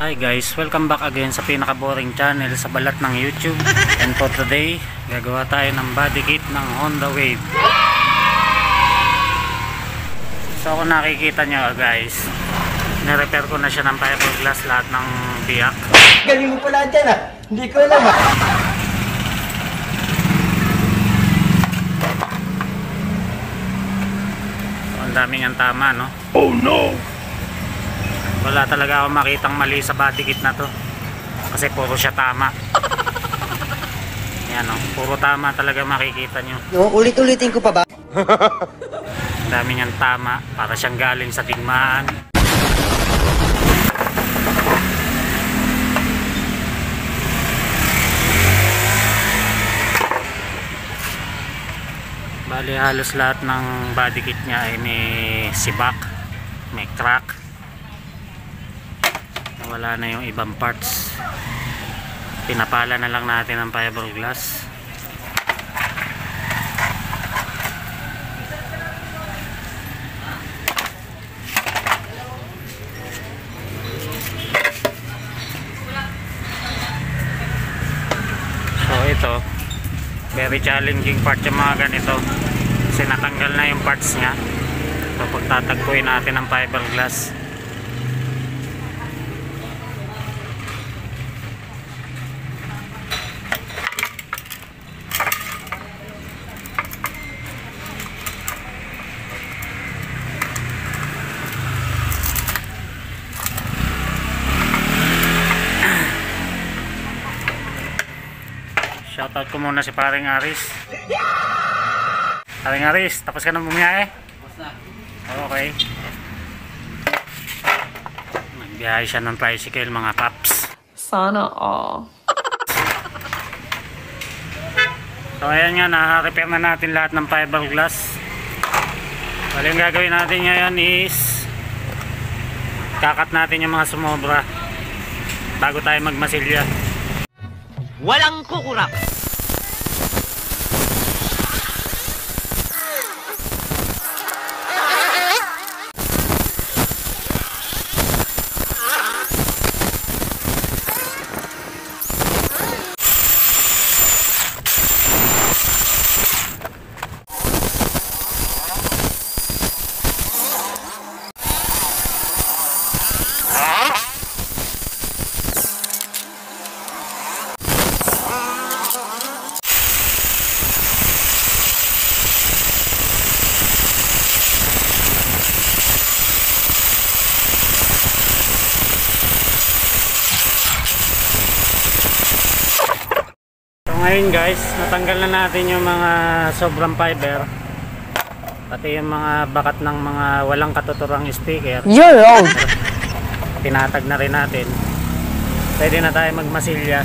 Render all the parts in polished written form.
Hi guys, welcome back again sa pinaka-boring channel sa balat ng YouTube. And for today, gagawa tayo ng body kit ng Honda Wave. So kung nakikita nyo guys, nirepair ko na siya ng fiberglass lahat ng biyak. Galing mo pala dyan ah, hindi ko alam ah. So, ang daming ang tama, no? Oh no! Wala talaga akong makitang mali sa body kit na to, kasi puro siya tama. Yan o, puro tama talaga makikita nyo. No, ulit-ulitin ko pa ba? Dami niyang tama, para siyang galing sa digmaan. Bali halos lahat ng body kit niya ay may sibak, may crack. Wala na yung ibang parts, pinapala na lang natin ang fiberglass. So ito, very challenging part yung mga ganito, kasi natanggal na yung parts nya. So pagtatagpuin natin ang fiberglass, shoutout ko muna si paring Aris. Paring Aris, tapos ka na bumiyahe? Tapos na. Okay. Nagbiyahe siya ng tricycle mga paps. Sana all. So ayan nga, na-repair na natin lahat ng fiberglass. Bali yung gagawin natin ngayon is kakat natin yung mga sumobra bago tayo magmasilya. Walang kukurap! Ngayon guys, natanggal na natin yung mga sobrang fiber, pati yung mga bakat ng mga walang katuturang sticker. You're old. Tinatag na rin natin. Pwede na tayo magmasilya.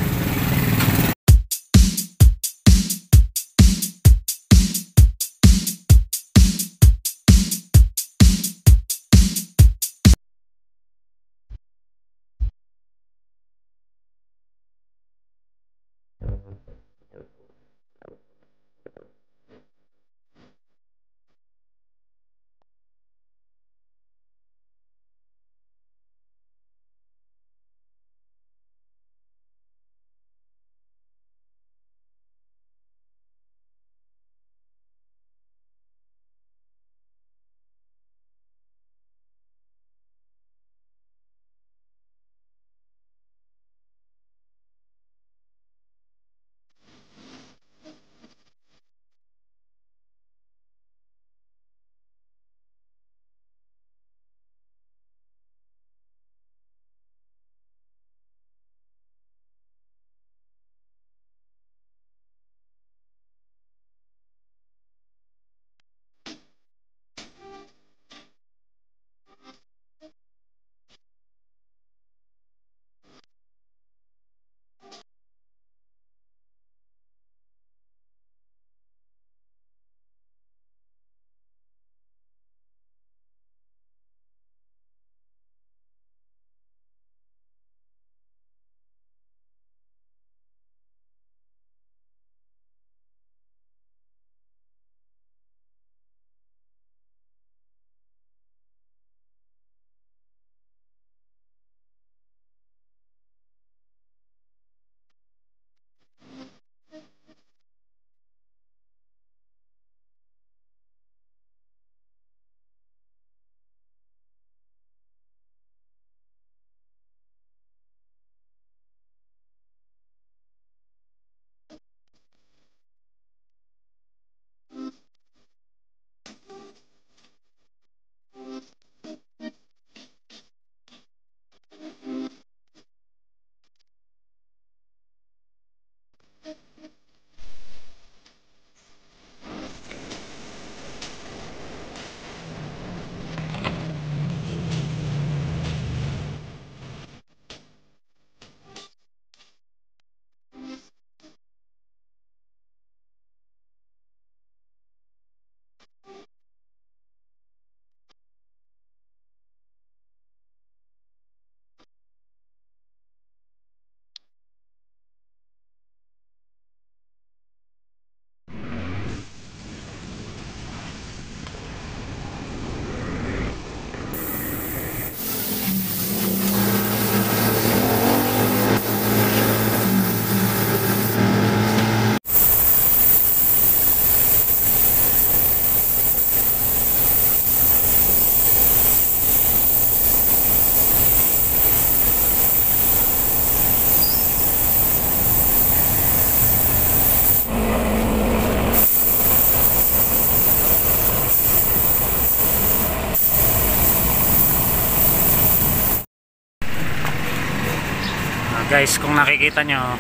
Guys, kung nakikita nyo,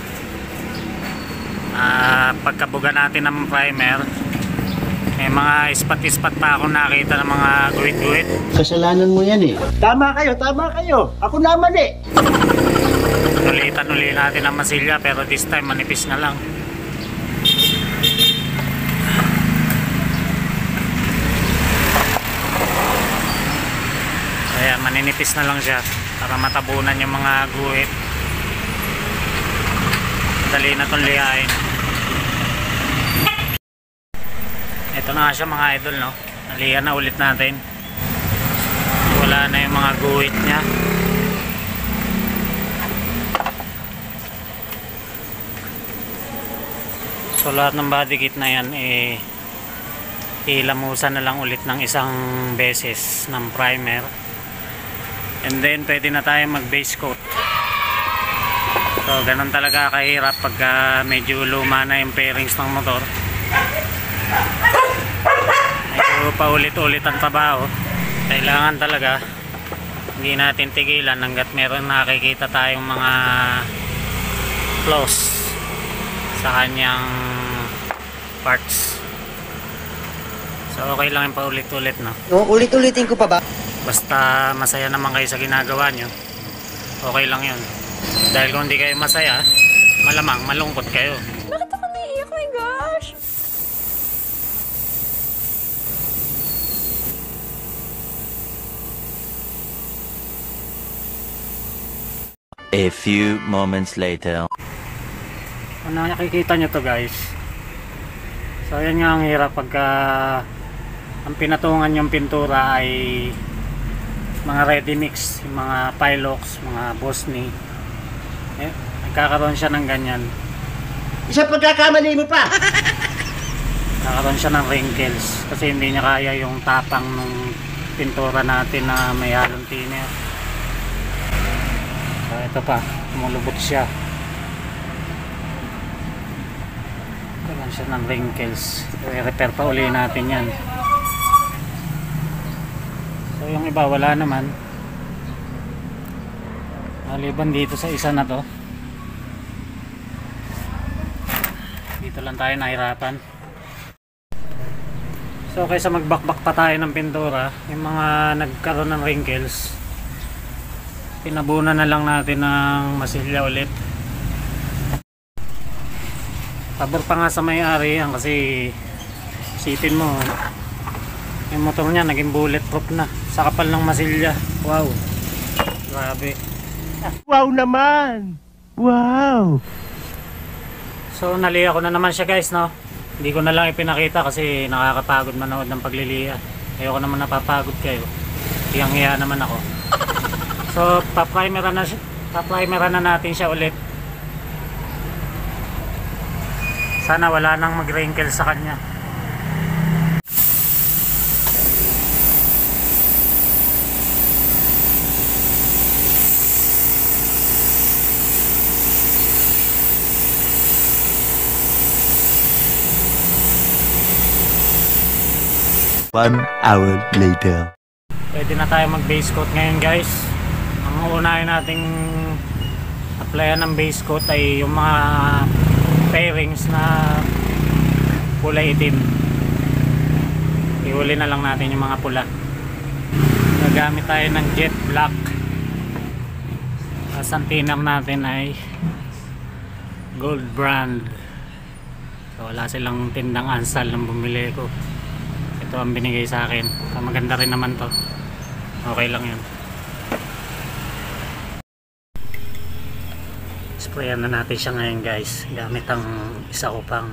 pagkabuga natin ng primer, may mga ispat-ispat pa akong nakita ng mga guwit-guwit. Kasalanan mo yan eh. Tama kayo, tama kayo. Ako naman eh. Ulitan natin ang masilya, pero this time manipis na lang. Kaya maninipis na lang siya para matabunan yung mga guhit. Dali na itong lihain. Ito na nga siya mga idol, no? Nalihan na ulit natin. Wala na yung mga guhit niya. So lahat ng body kit na yan ilamusan na lang ulit ng isang beses ng primer. And then pwede na tayo mag base coat. So ganun talaga kahirap pagka medyo luma na yung fairings ng motor. Medyo paulit-ulit ang trabaho. Kailangan talaga hindi natin tigilan hanggat meron nakikita tayong mga flaws sa kanyang parts. So okay lang yung paulit-ulit, no? Ulit-ulitin ko pa ba? Basta masaya naman kayo sa ginagawa nyo, okay lang yun. Dahil kung hindi kayo masaya, malamang malungkot kayo. Bakit ako naiiyak? Oh my gosh! A few moments later. Ano nakikita nyo to, guys? So yan nga ang hirap pagka ang pinatungan yung pintura ay mga ready mix, yung mga Pilox, mga Bosney. Nagkakaroon siya ng ganyan. Isang pagkakamali mo pa. Nagkakaroon siya ng wrinkles kasi hindi niya kaya yung tapang ng pintura natin na may halong thinner. So ito pa, lumulubot siya. Nagkakaroon siya ng wrinkles. I-repair pa uli natin yan. So yung iba wala naman. Maliban dito sa isa na to. Dito lang tayo nahirapan. So kaysa magbakbak pa tayo ng pintura, yung mga nagkaroon ng wrinkles, pinabunan na lang natin ng masilya ulit. Pabor pa nga sa may-ari yan kasi isipin mo yung motor niya naging bulletproof na sa kapal ng masilya. Wow, grabe. Wow naman. Wow. So naliha ko na naman siya, guys, no? Hindi ko na lang ipinakita kasi nakakapagod manood ng pagliliha. Ayoko naman napapagod kayo. Hiyang-hiya naman ako. So pa-primeran na natin siya ulit. Sana wala nang mag-wrinkle sa kanya. One hour later. Pwede na tayo mag base coat ngayon, guys. Ang uunahin nating applyan ng base coat ay yung mga fairings na kulay itim. Ihuli na lang natin yung mga pula. Gagamit tayo ng jet black. Ang thinner natin ay gold brand. So wala silang tindang Ansal nang bumili ko. Ito ang binigay sa akin. Maganda rin naman to. Okay lang yun. Sprayan na natin siya ngayon, guys. Gamit ang isa ko pang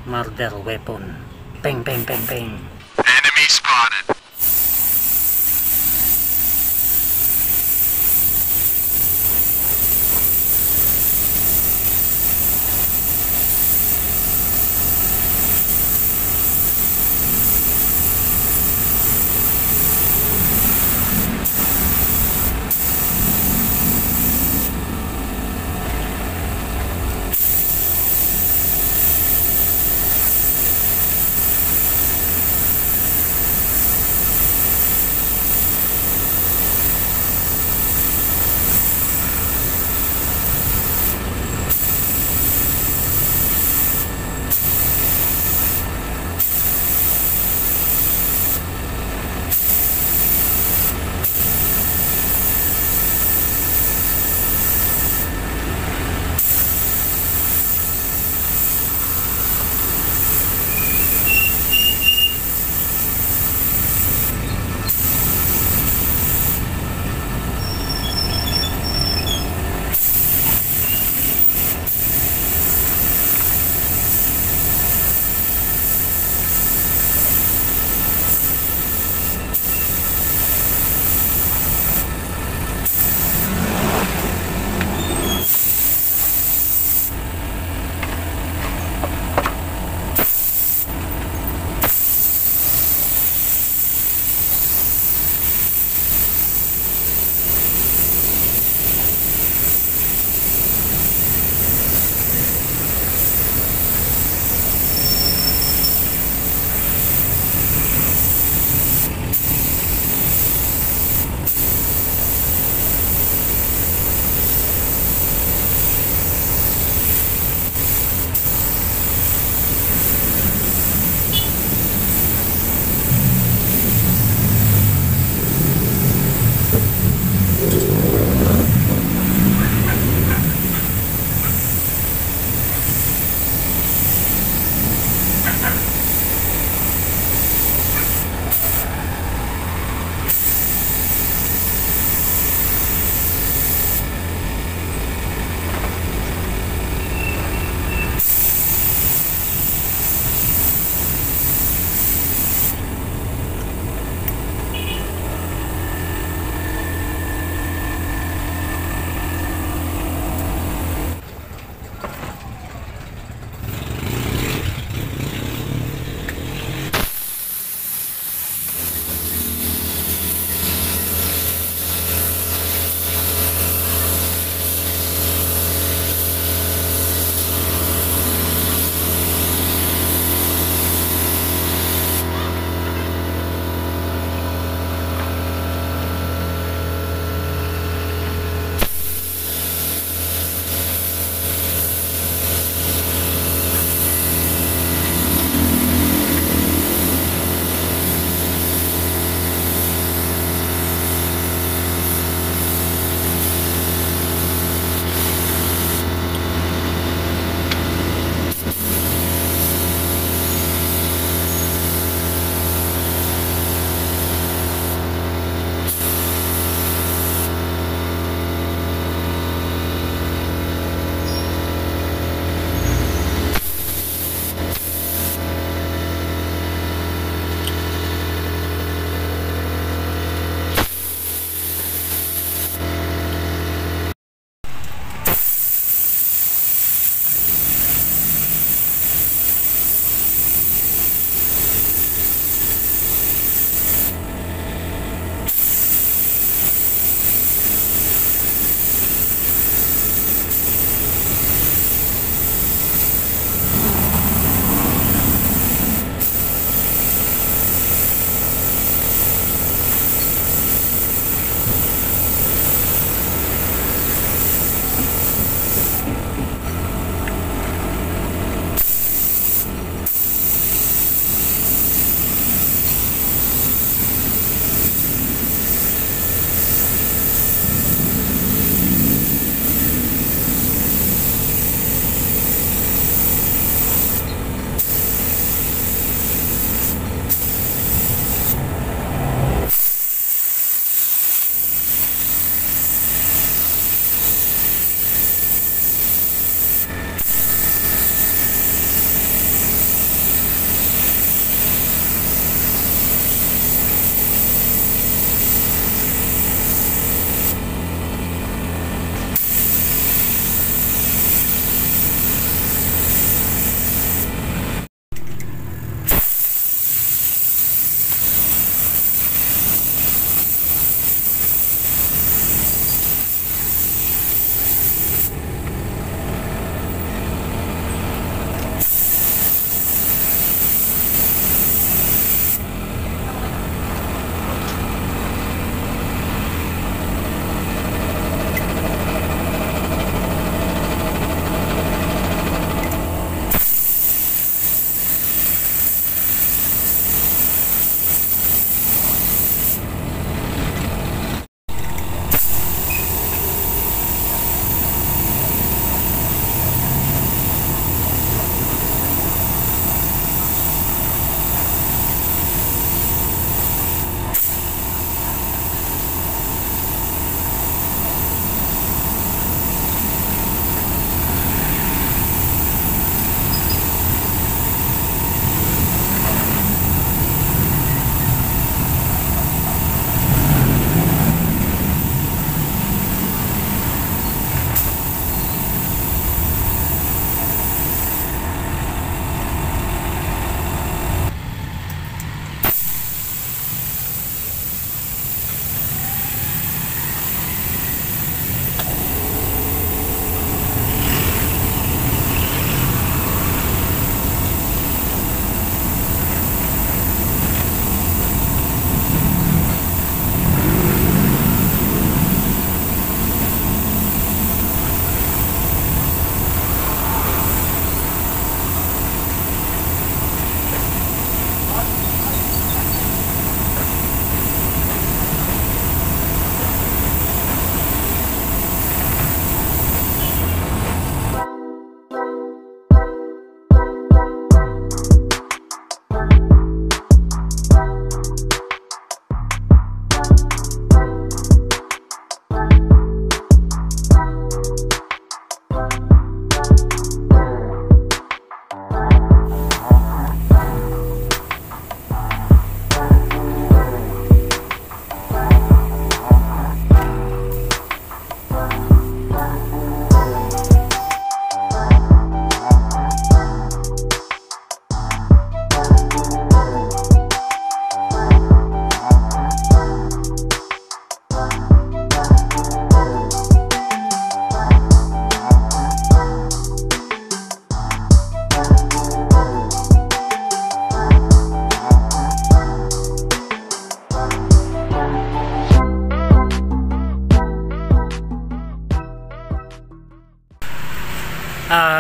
murder weapon. Peng peng peng peng. Enemy spotted.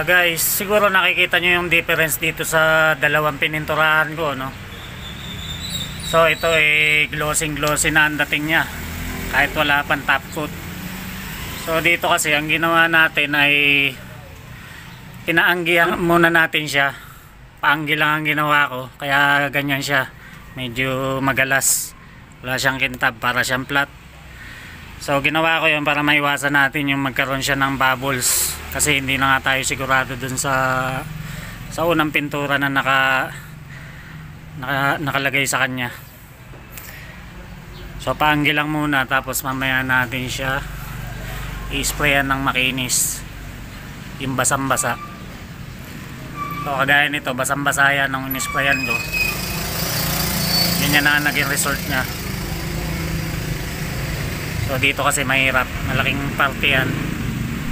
guys, siguro nakikita nyo yung difference dito sa dalawang pininturahan ko, no? So ito glossy na ang dating niya kahit wala pang top coat. So dito kasi ang ginawa natin ay pinaanggihan muna natin siya. Paanggi lang ang ginawa ko, kaya ganyan siya, medyo magalas, wala siyang kintab, para siyang flat. So ginawa ko yun para maiwasan natin yung magkaroon siya ng bubbles, kasi hindi na nga tayo sigurado dun sa unang pintura na nakalagay sa kanya. So paanggi lang muna, tapos mamaya natin siya i-sprayan ng makinis, yung basang-basa. So kagaya nito, basang-basa yan nung in-sprayan ko. Ganyan na naging result nya. So dito kasi mahirap, malaking parte yan,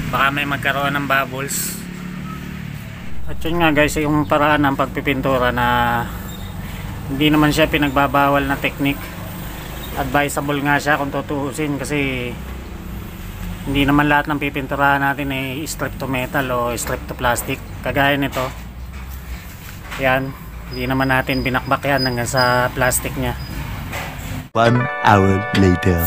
baka may magkaroon ng bubbles. At yun nga guys, yung paraan ng pagpipintura na hindi naman siya pinagbabawal na technique. Advisable nga siya kung tutuusin, kasi hindi naman lahat ng pipinturahan natin ay strip to metal o strip to plastic. Kagaya nito, yan, hindi naman natin binakbak yan hanggang sa plastic nya. 1 hour later.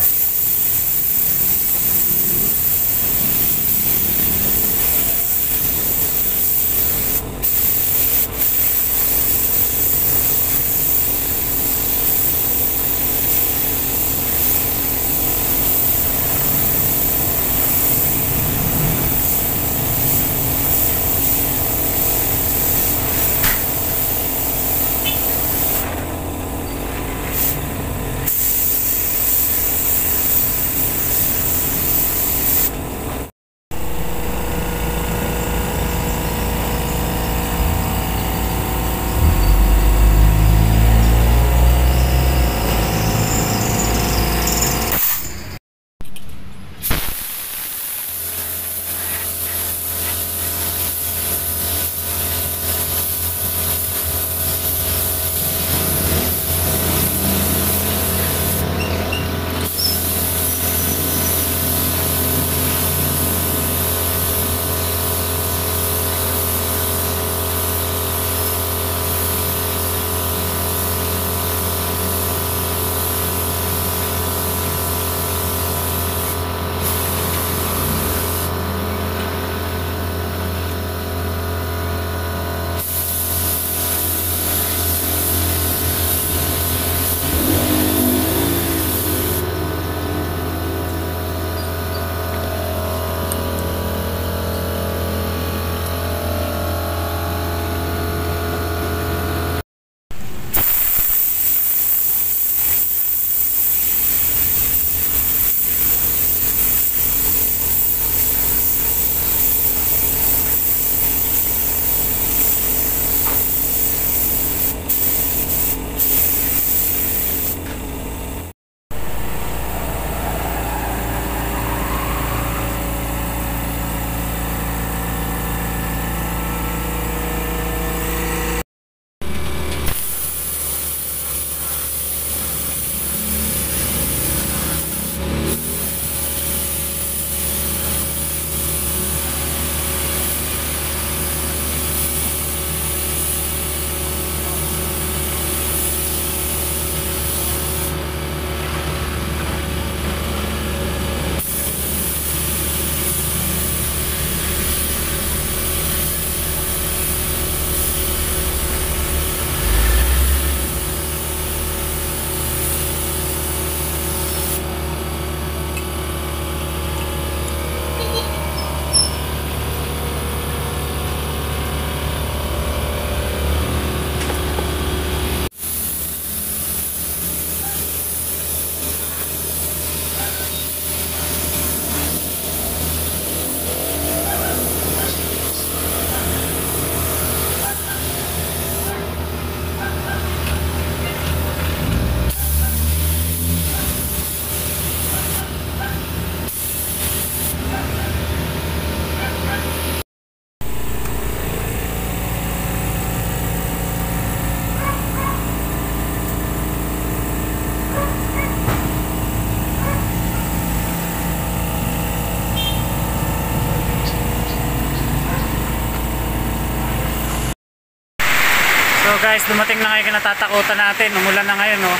guys, dumating na ngayon kinatatakutan natin. Umulan na ngayon, no?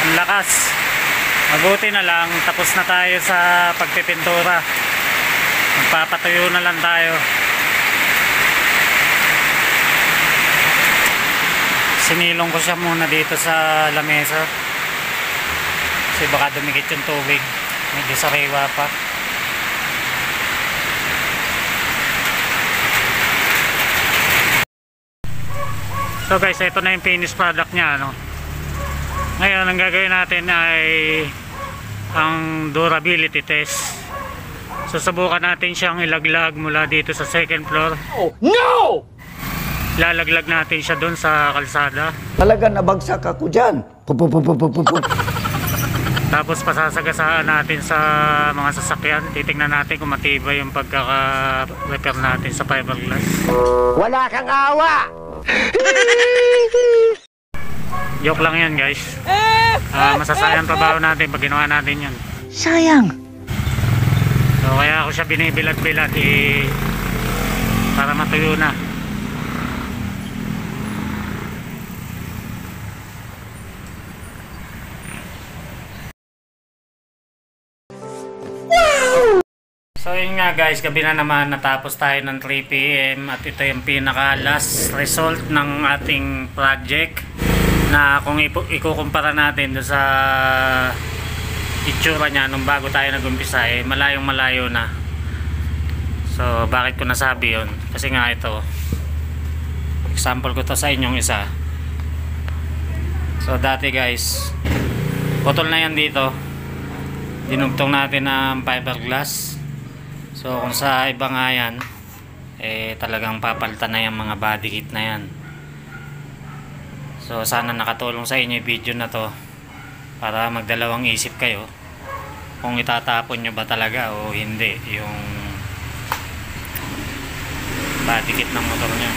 Ang lakas. Mabuti na lang, tapos na tayo sa pagpipintura. Magpapatuyo na lang tayo. Sinilong ko siya muna dito sa lamesa. Kasi baka dumikit yung tubig. Medyo sariwa pa. So guys, ito na yung finished product niya, no? Ngayon, ang gagawin natin ay ang durability test. Susubukan natin siyang ilaglag mula dito sa second floor. Oh, no! Lalaglag natin siya doon sa kalsada. Talaga nabagsak ako dyan. Tapos pasasagasaan natin sa mga sasakyan. Titingnan natin kung matibay yung pagkaka-repair natin sa fiberglass. Wala kang awa! Joke lang yan, guys. Masasayang trabaho natin pag ginawa natin yan. Sayang. So kaya ako siya binibilad-bilad para matuyo na. So yun nga guys, gabi na naman, natapos tayo ng 3 PM at ito yung pinaka last result ng ating project, na kung ikukumpara natin doon sa itsura niya nung bago tayo nag-umpisa, malayong malayo na. So bakit ko nasabi yun? Kasi nga ito, example ko to sa inyong isa. So dati guys, putol na yan dito, dinugtong natin ng fiberglass. So kung sa iba nga yan, talagang papalitan na yung mga body kit na yan. So sana nakatulong sa inyo yung video na to, para magdalawang isip kayo kung itatapon nyo ba talaga o hindi yung body kit ng motor nyo.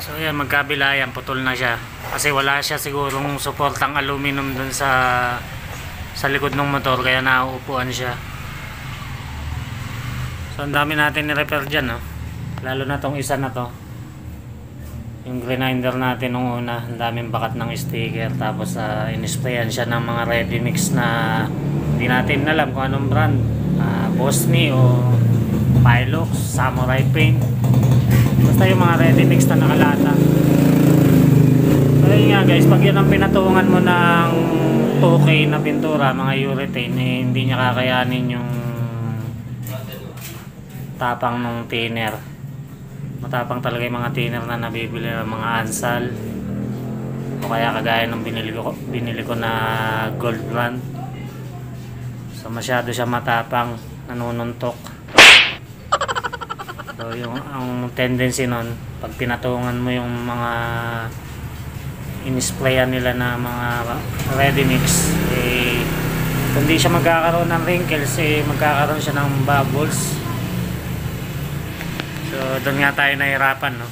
So yan, magkabila yan, putol na siya kasi wala siya sigurong suportang aluminum dun sa likod ng motor, kaya nauupuan siya. So ang dami natin ni-repair dyan, no? Lalo na tong isa na to, yung grinder natin nung una, ang daming bakat ng sticker. Tapos in-sprayan siya ng mga ready mix na hindi natin alam kung anong brand, Bosni o Pilox, Samurai Paint, basta yung mga ready mix na nakalata. So yun nga guys, pag yan ang pinatungan mo ng 2K na pintura, mga urethane, hindi niya kakayanin yung tapang ng thinner. Matapang talaga yung mga thinner na nabibili ng mga Ansal o kaya kagaya ng binili ko na gold brand. So masyado siya matapang, nanununtok. So yung ang tendency nun, pag pinatungan mo yung mga in-sprayan nila na mga ready mix, kundi siya magkakaroon ng wrinkles, magkakaroon siya ng bubbles. So doon nga tayo nahirapan, no?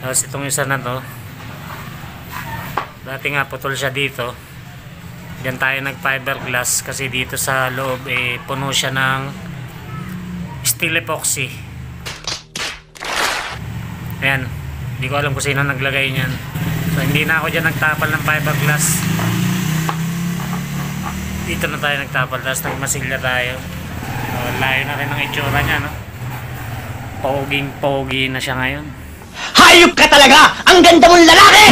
Tapos itong isa na to, dati nga putol siya dito, diyan tayo nag fiberglass kasi dito sa loob puno siya ng steel epoxy. Ayan, hindi ko alam kung sino naglagay niyan. So hindi na ako dyan nagtapal ng fiberglass, dito na tayo nagtapal. Tapos nagmasilya tayo. So layo na rin ang itsura niya, no? Poging-pogi na siya ngayon. Hayop ka talaga! Ang ganda mong lalaki!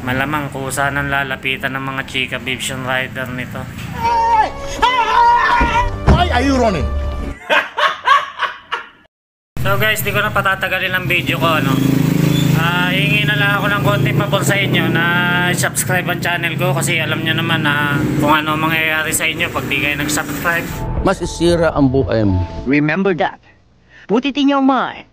Malamang kusa ng lalapitan ng mga chika Vision Rider nito. Why are you running? So guys, di ko na patatagalin ang video ko, no? Hingi na lang ako ng konting pabor sa inyo na subscribe ang channel ko, kasi alam nyo naman na kung ano mangyayari sa inyo pag di kayo nag-subscribe. Masisira ang buhay mo. Remember that. Put it in your mind.